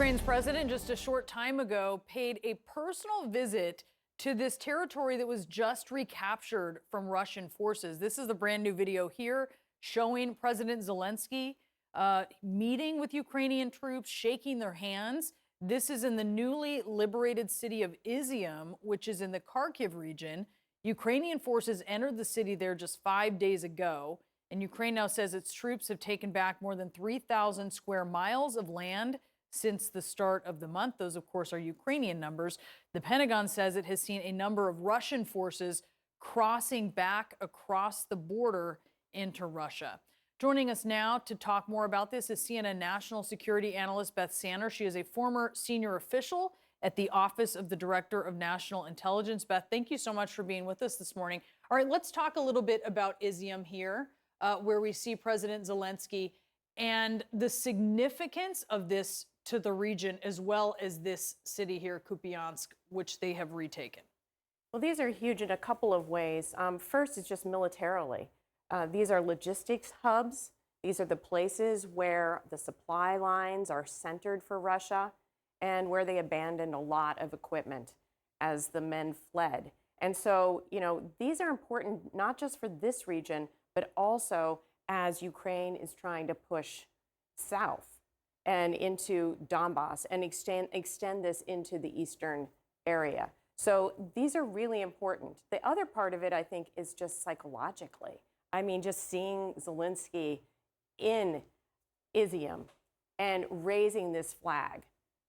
Ukraine's president just a short time ago paid a personal visit to this territory that was just recaptured from Russian forces. This is the brand new video here showing President Zelensky meeting with Ukrainian troops, shaking their hands. This is in the newly liberated city of Izium, which is in the Kharkiv region. Ukrainian forces entered the city there just 5 days ago. And Ukraine now says its troops have taken back more than 3,000 square miles of land since the start of the month. Those, of course, are Ukrainian numbers. The Pentagon says it has seen a number of Russian forces crossing back across the border into Russia. Joining us now to talk more about this is CNN national security analyst Beth Sander. She is a former senior official at the Office of the Director of National Intelligence. Beth, thank you so much for being with us this morning. All right, let's talk a little bit about Izium here, where we see President Zelensky and the significance of this to the region, as well as this city here, Kupiansk, which they have retaken. Well, these are huge in a couple of ways. First is just militarily. These are logistics hubs. These are the places where the supply lines are centered for Russia and where they abandoned a lot of equipment as the men fled. And so, these are important not just for this region, but also as Ukraine is trying to push south and into Donbass and extend this into the eastern area. So these are really important. The other part of it, I think, is just psychologically. I mean, just seeing Zelensky in Izium and raising this flag.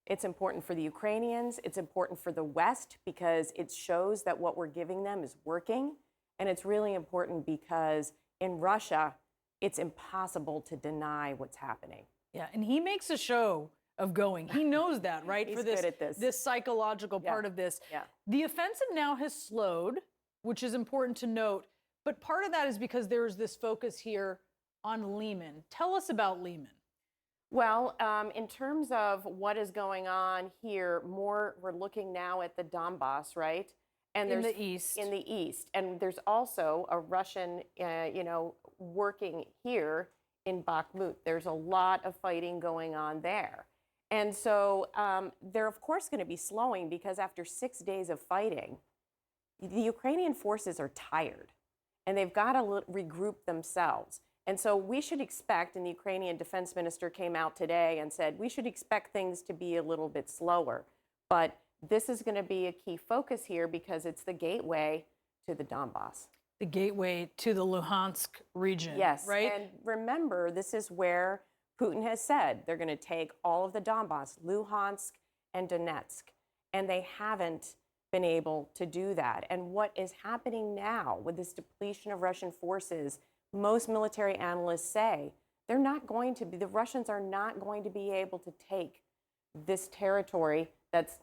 It's important for the Ukrainians. It's important for the West because it shows that what we're giving them is working. And it's really important because in Russia, it's impossible to deny what's happening. Yeah, and he makes a show of going. He knows that, right? He's for this, good at this. This psychological part of this. Yeah. The offensive now has slowed, which is important to note. But part of that is because there's this focus here on Lyman. Tell us about Lyman. Well, in terms of what is going on here, we're looking now at the Donbass, right? And in the east. In the east. And there's also a Russian, working here in Bakhmut. There's a lot of fighting going on there. And so they're, of course, going to be slowing because after 6 days of fighting, the Ukrainian forces are tired and they've got to regroup themselves. And so we should expect, and the Ukrainian defense minister came out today and said, we should expect things to be a little bit slower. But this is going to be a key focus here because it's the gateway to the Donbass. The gateway to the Luhansk region. Yes, right? And remember, this is where Putin has said they're going to take all of the Donbass, Luhansk and Donetsk, and they haven't been able to do that. And what is happening now with this depletion of Russian forces, most military analysts say the Russians are not going to be able to take this territory that's,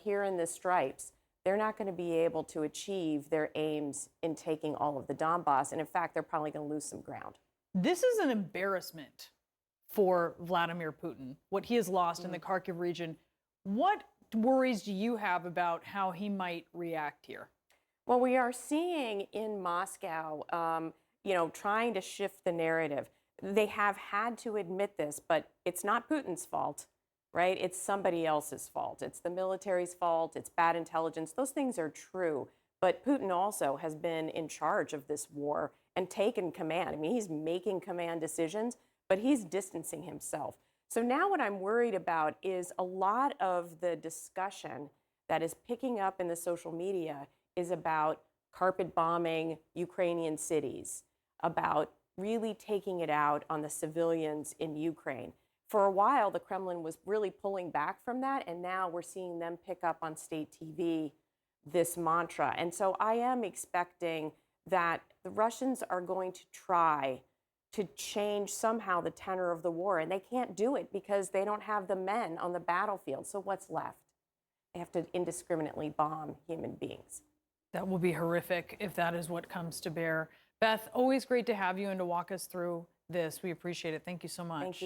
here in the stripes. They're not going to be able to achieve their aims in taking all of the Donbass. And in fact, they're probably going to lose some ground. This is an embarrassment for Vladimir Putin, what he has lost in the Kharkiv region. What worries do you have about how he might react here? Well, we are seeing in Moscow, trying to shift the narrative. They have had to admit this, but it's not Putin's fault. Right? It's somebody else's fault. It's the military's fault. It's bad intelligence. Those things are true. But Putin also has been in charge of this war and taken command. I mean, he's making command decisions, but he's distancing himself. So now what I'm worried about is a lot of the discussion that is picking up in the social media is about carpet bombing Ukrainian cities, about really taking it out on the civilians in Ukraine. For a while, the Kremlin was really pulling back from that, and now we're seeing them pick up on state TV this mantra. And so I am expecting that the Russians are going to try to change somehow the tenor of the war, and they can't do it because they don't have the men on the battlefield. So what's left? They have to indiscriminately bomb human beings. That will be horrific if that is what comes to bear. Beth, always great to have you and to walk us through this. We appreciate it. Thank you so much. Thank you.